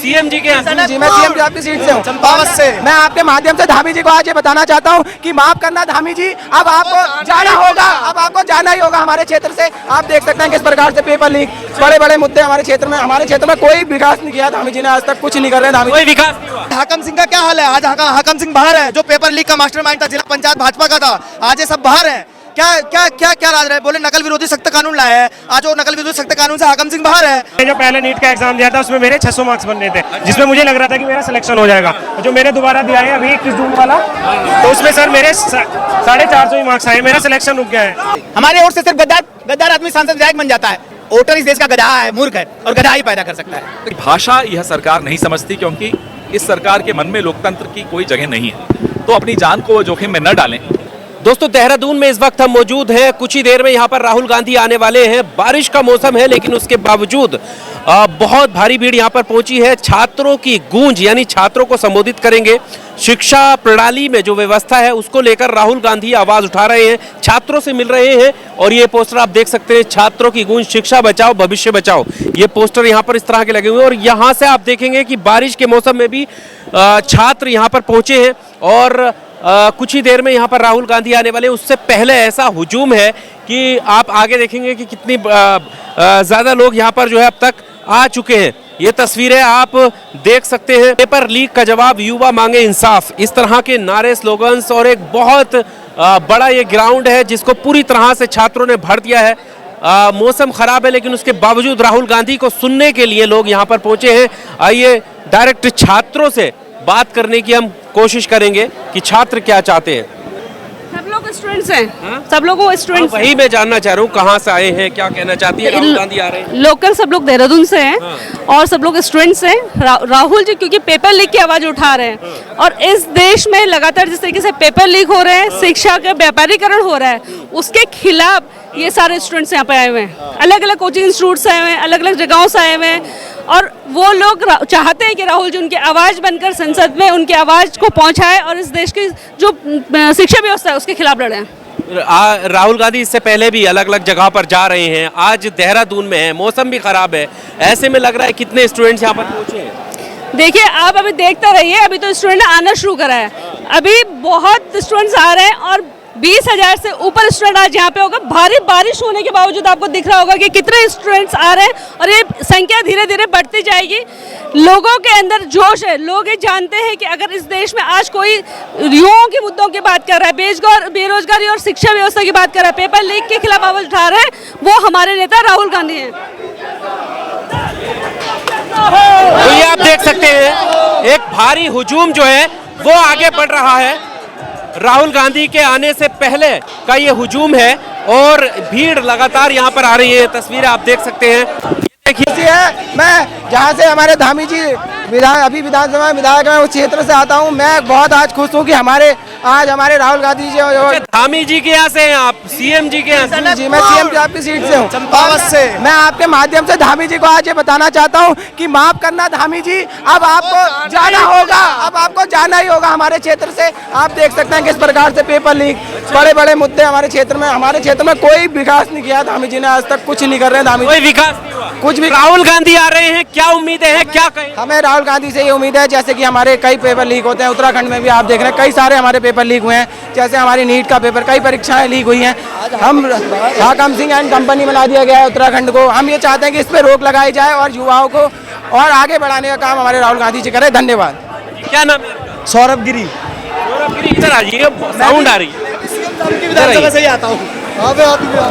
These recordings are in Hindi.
सीएम जी के जी मैं सीएम जी आपकी सीट से हूँ चंपावत से। मैं आपके माध्यम से धामी जी को आज ये बताना चाहता हूँ कि माफ करना धामी जी, अब आपको जाना होगा, अब आपको जाना ही होगा हमारे क्षेत्र से। आप देख सकते हैं किस प्रकार से पेपर लीक, बड़े बड़े मुद्दे हमारे क्षेत्र में कोई विकास नहीं किया धामी जी ने, आज तक कुछ नहीं कर रहे धामी। कोई विकास नहीं हुआ। हाकम सिंह का क्या हाल है? आज हाकम सिंह बाहर है, जो पेपर लीक का मास्टरमाइंड था, जिला पंचायत भाजपा का था, आज ये सब बाहर है। क्या क्या क्या क्या राज रहे? बोले नकल विरोधी सख्त कानून लाया है, आज वो नकल विरोधी सख्त कानून से हाकम सिंह बाहर है। जो पहले नीट का एग्जाम दिया था उसमें मेरे 600 मार्क्स बनने थे, जिसमें मुझे लग रहा था कि मेरा सिलेक्शन हो जाएगा। जो मैंने दोबारा दिया है अभी 21 जून वाला, तो उसमें सर मेरे 450 ही मार्क्स आए, मेरा सिलेक्शन रुक गया है। हमारे ओर से सिर्फ गद्दार आदमी सांसद विधायक बन जाता है। वोटर इस देश का गधा है, मूर्ख है, और गधा ही पैदा कर सकता है। भाषा यह सरकार नहीं समझती, क्योंकि इस सरकार के मन में लोकतंत्र की कोई जगह नहीं है, तो अपनी जान को जोखिम में न डालें। दोस्तों, देहरादून में इस वक्त हम मौजूद हैं। कुछ ही देर में यहाँ पर राहुल गांधी आने वाले हैं। बारिश का मौसम है, लेकिन उसके बावजूद बहुत भारी भीड़ यहाँ पर पहुंची है। छात्रों की गूंज, यानी छात्रों को संबोधित करेंगे। शिक्षा प्रणाली में जो व्यवस्था है उसको लेकर राहुल गांधी आवाज उठा रहे हैं, छात्रों से मिल रहे हैं। और ये पोस्टर आप देख सकते हैं, छात्रों की गूंज, शिक्षा बचाओ भविष्य बचाओ। ये पोस्टर यहाँ पर इस तरह के लगे हुए हैं। और यहाँ से आप देखेंगे कि बारिश के मौसम में भी छात्र यहाँ पर पहुंचे हैं। और कुछ ही देर में यहाँ पर राहुल गांधी आने वाले। उससे पहले ऐसा हुजूम है कि आप आगे देखेंगे कि कितनी ज़्यादा लोग यहाँ पर जो है अब तक आ चुके हैं। ये तस्वीरें आप देख सकते हैं। पेपर लीक का जवाब, युवा मांगे इंसाफ, इस तरह के नारे, स्लोगन्स। और एक बहुत बड़ा ये ग्राउंड है जिसको पूरी तरह से छात्रों ने भर दिया है। मौसम खराब है, लेकिन उसके बावजूद राहुल गांधी को सुनने के लिए लोग यहाँ पर पहुंचे हैं। आइए डायरेक्ट छात्रों से बात करने की हम कोशिश करेंगे कि छात्र क्या चाहते हैं। सब लोग स्टूडेंट्स हैं, सब लोग स्टूडेंट्स। वही मैं जानना चाह रहा हूँ, कहाँ से आए हैं, क्या कहना चाहती है? राहुल गांधी आ रहे हैं। लोकल सब लोग देहरादून से हैं और सब लोग स्टूडेंट्स हैं। राहुल जी क्योंकि पेपर लीक की आवाज उठा रहे हैं, और इस देश में लगातार जिस तरीके से पेपर लीक हो रहे हैं, शिक्षा का व्यापारीकरण हो रहा है, उसके खिलाफ ये सारे स्टूडेंट्स यहाँ पे आए हुए हैं। अलग अलग कोचिंग इंस्टीट्यूट से आए हुए हैं, अलग अलग जगहों से आए हुए हैं। और वो लोग चाहते हैं कि राहुल जी उनकी आवाज बनकर संसद में उनकी आवाज को पहुंचाए और इस देश की जो शिक्षा व्यवस्था है उसके खिलाफ लड़े। राहुल गांधी इससे पहले भी अलग अलग जगह पर जा रहे हैं, आज देहरादून में है, मौसम भी खराब है, ऐसे में लग रहा है कितने स्टूडेंट्स यहाँ पर पहुंचे हैं? देखिए, आप अभी देखते रहिए, अभी तो स्टूडेंट आना शुरू करा है, अभी बहुत स्टूडेंट्स आ रहे हैं और 20,000 से ऊपर स्टूडेंट आज यहाँ पे होगा। भारी बारिश होने के बावजूद आपको दिख रहा होगा कि कितने स्टूडेंट्स आ रहे हैं, और ये संख्या धीरे धीरे बढ़ती जाएगी। लोगों के अंदर जोश है, लोग ये जानते हैं कि अगर इस देश में आज कोई युवाओं के मुद्दों की बात कर रहा है, बेरोजगारी और शिक्षा व्यवस्था की बात कर रहा है, पेपर लीक के खिलाफ आवाज उठा रहे हैं, वो हमारे नेता राहुल गांधी हैं। तो ये आप देख सकते हैं, एक भारी हुजूम जो है वो आगे बढ़ रहा है। राहुल गांधी के आने से पहले का ये हुजूम है और भीड़ लगातार यहाँ पर आ रही है। तस्वीरें आप देख सकते हैं। देखिए, मैं जहाँ से हमारे धामी जी अभी विधानसभा विधायक हैं, उस क्षेत्र से आता हूँ। मैं बहुत आज खुश हूँ कि आज हमारे राहुल गांधी जी और धामी जी के यहाँ से हैं आप, सीएम जी के यहाँ से? जी मैं सीएम जी आपकी सीट से हूँ चंपावत से। मैं आपके माध्यम से धामी जी को आज ये बताना चाहता हूँ कि माफ करना धामी जी, अब आपको जाना होगा, अब आपको जाना ही होगा हमारे क्षेत्र से। आप देख सकते हैं किस प्रकार से पेपर लीक, बड़े बड़े मुद्दे हमारे क्षेत्र में कोई विकास नहीं किया धामी जी ने, आज तक कुछ नहीं कर रहे धामी। कोई विकास नहीं हुआ, कुछ भी। राहुल गांधी आ रहे हैं, क्या उम्मीदें हैं, क्या कहें? हमें राहुल गांधी से ये उम्मीद है, जैसे कि हमारे कई पेपर लीक होते हैं, उत्तराखंड में भी आप देख रहे हैं कई सारे हमारे पेपर लीक हुए हैं, जैसे हमारी नीट का पेपर, कई परीक्षाएं लीक हुई हैं। हम हाकम सिंह एंड कंपनी बना दिया गया है उत्तराखंड को। हम ये चाहते हैं कि इस पर रोक लगाई जाए और युवाओं को और आगे बढ़ाने का काम हमारे राहुल गांधी जी करें। धन्यवाद। क्या नाम है? सौरभ गिरी। सौरभ गिरी, इधर आ जाइए, साउंड आ रही है। विधानसभा से ही आता हूँ,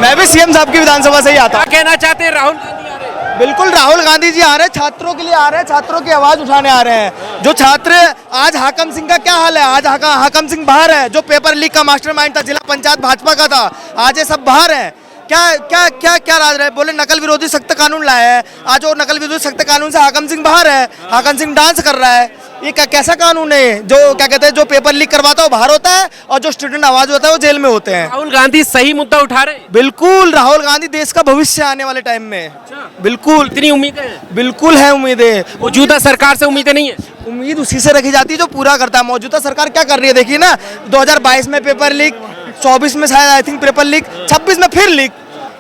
मैं भी सीएम साहब की विधानसभा से ही आता हूँ। क्या कहना चाहते हैं? राहुल गांधी आ रहे हैं। बिल्कुल, राहुल गांधी जी आ रहे हैं, छात्रों के लिए आ रहे हैं, छात्रों की आवाज उठाने आ रहे हैं। जो छात्र, आज हाकम सिंह का क्या हाल है? आज हाकम सिंह बाहर है, जो पेपर लीक का मास्टरमाइंड था, जिला पंचायत भाजपा का था, आज ये सब बाहर है। क्या क्या क्या क्या राज रहे? बोले नकल विरोधी सख्त कानून लाया है, आज वो नकल विरोधी सख्त कानून से हाकम सिंह बाहर है, हाकम सिंह डांस कर रहा है। ये कैसा कानून है? जो क्या कहते हैं, जो पेपर लीक करवाता है वो बाहर होता है और जो स्टूडेंट आवाज होता है वो जेल में होते हैं। राहुल गांधी सही मुद्दा उठा रहे हैं। बिल्कुल, राहुल गांधी देश का भविष्य आने वाले टाइम में। बिल्कुल, इतनी उम्मीदें हैं? बिल्कुल है उम्मीदें। मौजूदा सरकार से उम्मीदें नहीं है? उम्मीद उसी से रखी जाती है जो पूरा करता है। मौजूदा सरकार क्या कर रही है देखिए ना, 2022 में पेपर लीक, 24 में शायद आई थिंक पेपर लीक, 26 में फिर लीक।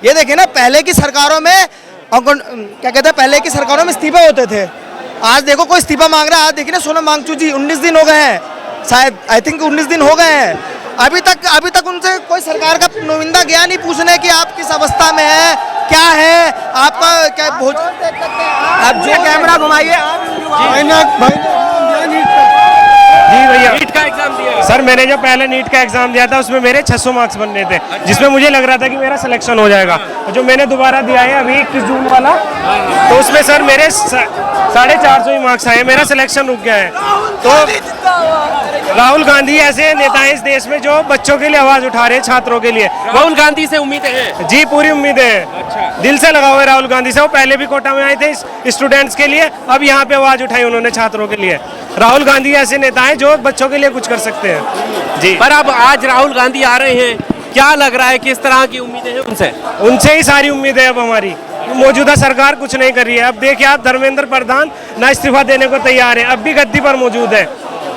ये देखिए ना, पहले की सरकारों में क्या कहते हैं, पहले की सरकारों में इस्तीफे होते थे, आज देखो कोई इस्तीफा मांग रहा है। आज देखिए ना सोनम वांगचुक जी 19 दिन हो गए हैं, शायद आई थिंक 19 दिन हो गए हैं, अभी तक उनसे कोई सरकार का नुमाइंदा गया नहीं पूछने कि आप किस अवस्था में है, क्या है आपका, क्या आप जो कैमरा घुमाइए जी भैया, नीट का एग्जाम दिया सर मैंने जो पहले नीट का एग्जाम दिया था उसमें मेरे 600 मार्क्स बनने थे, जिसमें मुझे लग रहा था कि मेरा सिलेक्शन हो जाएगा। और जो मैंने दोबारा दिया है अभी 21 जून वाला, तो उसमें सर मेरे 450 ही मार्क्स आए, मेरा सिलेक्शन रुक गया है। तो राहुल गांधी ऐसे नेता हैं इस देश में जो बच्चों के लिए आवाज उठा रहे हैं, छात्रों के लिए। राहुल गांधी से उम्मीदें हैं? जी पूरी उम्मीद है, दिल से लगा हुआ है राहुल गांधी से। वो पहले भी कोटा में आए थे स्टूडेंट्स के लिए, अब यहाँ पे आवाज उठाई उन्होंने छात्रों के लिए। राहुल गांधी ऐसे नेता हैं जो बच्चों के लिए कुछ कर सकते हैं जी। पर अब आज राहुल गांधी आ रहे हैं, क्या लग रहा है किस तरह की उम्मीदें हैं उनसे? उनसे ही सारी उम्मीदें अब हमारी। मौजूदा सरकार कुछ नहीं कर रही है। अब देखिए आप, धर्मेंद्र प्रधान ना इस्तीफा देने को तैयार है, अब भी गद्दी पर मौजूद है।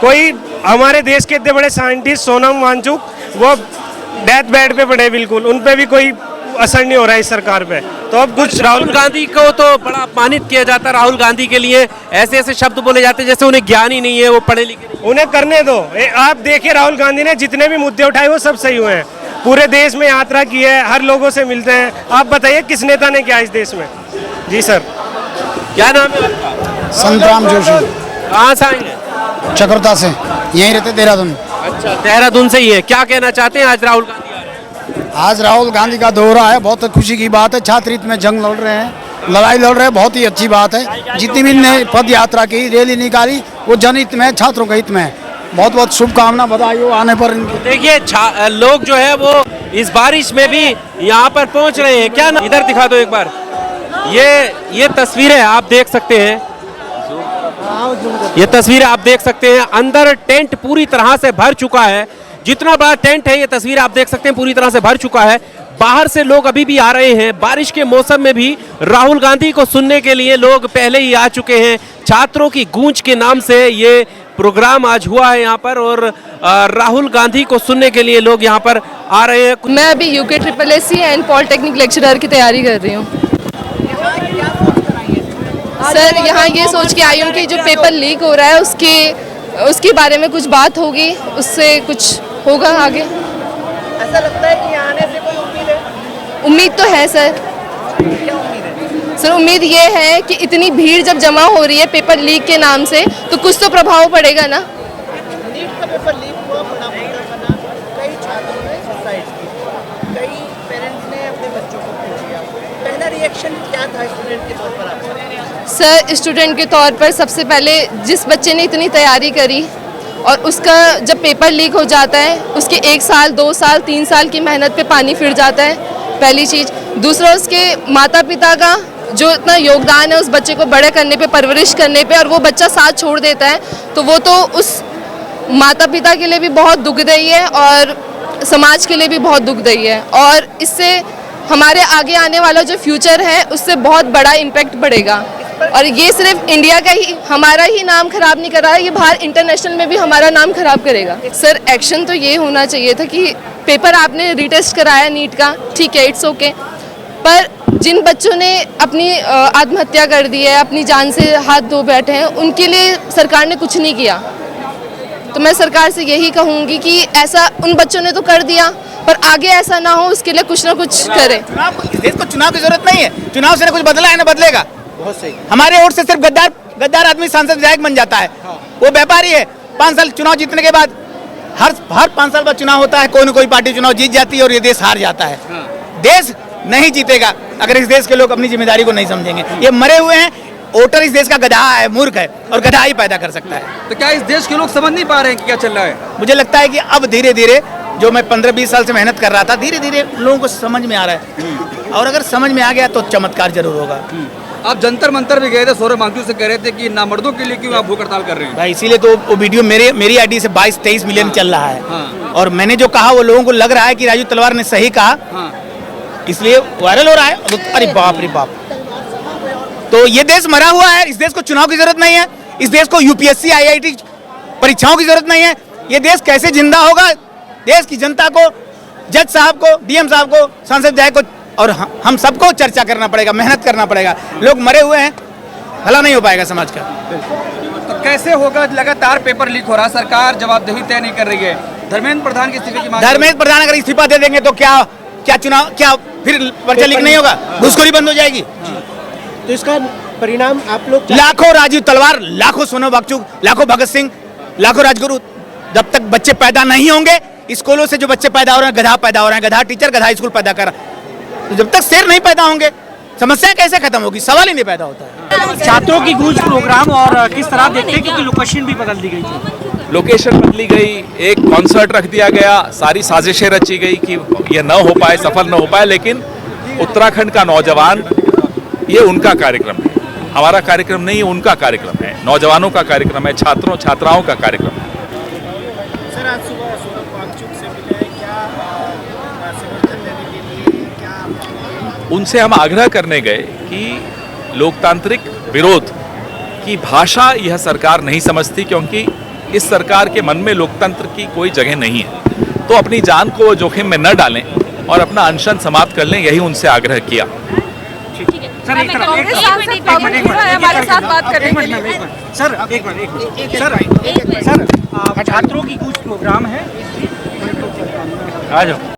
कोई हमारे देश के इतने बड़े साइंटिस्ट सोनम वांगचुक, वो डेथ बेड पे पड़े, बिल्कुल उन पे भी कोई असर नहीं हो रहा है इस सरकार पे। तो अब कुछ राहुल गांधी को तो बड़ा अपमानित किया जाता है, राहुल गांधी के लिए ऐसे ऐसे शब्द बोले जाते हैं जैसे उन्हें ज्ञान ही नहीं है, वो पढ़े लिखे नहीं। उन्हें करने दो। आप देखिए राहुल गांधी ने जितने भी मुद्दे उठाए वो सब सही हुए हैं। पूरे देश में यात्रा की है, हर लोगों से मिलते हैं। आप बताइए किस नेता ने किया इस देश में? जी सर। क्या नाम है आपका? संतराम जोशी, कहाँ से आए हैं? चक्रता से, यहीं रहते देहरादून। अच्छा, देहरादून से ही है। क्या कहना चाहते हैं आज राहुल गांधी आ रहे हैं? आज राहुल गांधी का दौरा है, बहुत खुशी की बात है। छात्र हित में जंग लड़ रहे हैं, लड़ाई लड़ रहे हैं, बहुत ही अच्छी बात है। जितनी भी ने पद यात्रा की, रैली निकाली, वो जनहित में, छात्रों के हित में है। बहुत बहुत शुभकामना, बधाई हो आने पर इनकी। देखिए लोग जो है वो इस बारिश में भी यहाँ पर पहुँच रहे हैं। क्या इधर दिखा दो एक बार, ये तस्वीरें आप देख सकते हैं, ये तस्वीरें आप देख सकते हैं। अंदर टेंट पूरी तरह से भर चुका है, जितना बड़ा टेंट है ये तस्वीर आप देख सकते हैं पूरी तरह से भर चुका है। बाहर से लोग अभी भी आ रहे हैं। बारिश के मौसम में भी राहुल गांधी को सुनने के लिए लोग पहले ही आ चुके हैं। छात्रों की गूंज के नाम से ये प्रोग्राम आज हुआ है यहाँ पर, और राहुल गांधी को सुनने के लिए लोग यहाँ पर आ रहे हैं। मैं अभी UK SSC and polytechnic lecturer की तैयारी कर रही हूँ। सर यहाँ ये सोच के आई हूँ कि जो पेपर लीक हो रहा है उसके बारे में कुछ बात होगी, उससे कुछ होगा आगे। ऐसा लगता है कि आने से कोई उम्मीद है? उम्मीद तो है सर। क्या उम्मीद है? सर उम्मीद ये है कि इतनी भीड़ जब जमा हो रही है पेपर लीक के नाम से, तो कुछ तो प्रभाव पड़ेगा ना। नीट का पेपर लीक हुआ, बड़ा मुद्दा बना, कई छात्रों ने सुसाइड की, कई पेरेंट्स ने अपने बच्चों को पूछ लिया। पहला रिएक्शन क्या था स्टूडेंट के तौर पर आपका? सर स्टूडेंट के तौर पर सबसे पहले जिस बच्चे ने इतनी तैयारी करी और उसका जब पेपर लीक हो जाता है, उसके 1 साल 2 साल 3 साल की मेहनत पे पानी फिर जाता है, पहली चीज़। दूसरा, उसके माता पिता का जो इतना योगदान है उस बच्चे को बड़े करने पे, परवरिश करने पे, और वो बच्चा साथ छोड़ देता है, तो वो तो उस माता पिता के लिए भी बहुत दुखदायी है और समाज के लिए भी बहुत दुखदायी है। और इससे हमारे आगे आने वाला जो फ्यूचर है उससे बहुत बड़ा इम्पैक्ट पड़ेगा। और ये सिर्फ इंडिया का ही, हमारा ही नाम खराब नहीं कर रहा है, ये बाहर इंटरनेशनल में भी हमारा नाम खराब करेगा। सर एक्शन तो ये होना चाहिए था कि पेपर आपने रीटेस्ट कराया नीट का, ठीक है, इट्स ओके, पर जिन बच्चों ने अपनी आत्महत्या कर दी है, अपनी जान से हाथ धो बैठे हैं, उनके लिए सरकार ने कुछ नहीं किया। तो मैं सरकार से यही कहूँगी कि ऐसा उन बच्चों ने तो कर दिया, पर आगे ऐसा ना हो, उसके लिए कुछ ना कुछ करे। इस देश को चुनाव की जरूरत नहीं है, चुनाव से ना कुछ बदला है ना बदलेगा। बहुत सही। हमारे वोट से सिर्फ गद्दार आदमी सांसद विधायक बन जाता है। वो व्यापारी है। 5 साल चुनाव जीतने के बाद हर 5 साल बाद चुनाव होता है, कोई न कोई पार्टी चुनाव जीत जाती है और ये देश हार जाता है। देश नहीं जीतेगा अगर इस देश के लोग अपनी जिम्मेदारी को नहीं समझेंगे। ये मरे हुए हैं, वोटर इस देश का गधा है, मूर्ख है, और गधा ही पैदा कर सकता है। तो क्या इस देश के लोग समझ नहीं पा रहे हैं कि क्या चल रहा है? मुझे लगता है कि अब धीरे धीरे, जो मैं 15-20 साल से मेहनत कर रहा था, धीरे धीरे लोगों को समझ में आ रहा है। और अगर समझ में आ गया तो चमत्कार जरूर होगा। आप जंतर मंतर भी गए थे, सोनम वांगचुक से कह रहे थे कि नामर्दों के लिए क्यों आप भूख हड़ताल कर रहे हैं? भाई इसीलिए तो वो वीडियो मेरी आईडी से 22-23 मिलियन चल रहा है। हाँ। और मैंने जो कहा वो लोगों को लग रहा है कि राजू तलवार ने सही कहा, इसलिए वायरल हो रहा है। अरे बाप रे बाप। तो ये देश मरा हुआ है, इस देश को चुनाव की जरूरत नहीं है, इस देश को UPSC IIT परीक्षाओं की जरूरत नहीं है। ये देश कैसे जिंदा होगा? देश की जनता को, जज साहब को, DM साहब को, सांसद विधायक को और हम सबको चर्चा करना पड़ेगा, मेहनत करना पड़ेगा। लोग मरे हुए हैं, भला नहीं हो पाएगा समाज का। तो कैसे होगा? लगातार पेपर लीक हो रहा है, सरकार जवाबदेही तय नहीं कर रही है। धर्मेंद्र प्रधान की इस्तीफे की मांग। धर्मेंद्र प्रधान अगर इस्तीफा दे देंगे तो क्या चुनाव, क्या फिर पर्चा लीक नहीं होगा, घूसखोरी बंद हो जाएगी। तो इसका परिणाम आप लोग लाखों राजीव तलवार, लाखों सोनू बागचू, लाखों भगत सिंह, लाखों राजगुरु, जब तक बच्चे पैदा नहीं होंगे, स्कूलों से जो बच्चे पैदा हो रहे हैं, गधा पैदा हो रहे हैं, गधा टीचर, गधा स्कूल पैदा कर, तो जब तक शेर नहीं पैदा होंगे समस्या कैसे खत्म होगी? सवाल ही नहीं पैदा होता है। छात्रों की गूंज प्रोग्राम और किस तरह देखते हैं, क्योंकि लोकेशन भी बदल दी गई थी। लोकेशन बदली गई, एक कॉन्सर्ट रख दिया गया, सारी साजिशें रची गई कि ये न हो पाए, सफल न हो पाए। लेकिन उत्तराखंड का नौजवान, ये उनका कार्यक्रम है, हमारा कार्यक्रम नहीं है, उनका कार्यक्रम है, नौजवानों का कार्यक्रम है, छात्रों छात्राओं का कार्यक्रम है। सर आज सुबह सोनम वांगचुक से मिले, क्या समर्थन देने के लिए, क्या उनसे हम आग्रह करने गए कि लोकतांत्रिक विरोध की भाषा यह सरकार नहीं समझती, क्योंकि इस सरकार के मन में लोकतंत्र की कोई जगह नहीं है। तो अपनी जान को जोखिम में न डालें और अपना अनशन समाप्त कर लें, यही उनसे आग्रह किया। सर एक सर छात्रों की कुछ प्रोग्राम है। आ जाओ।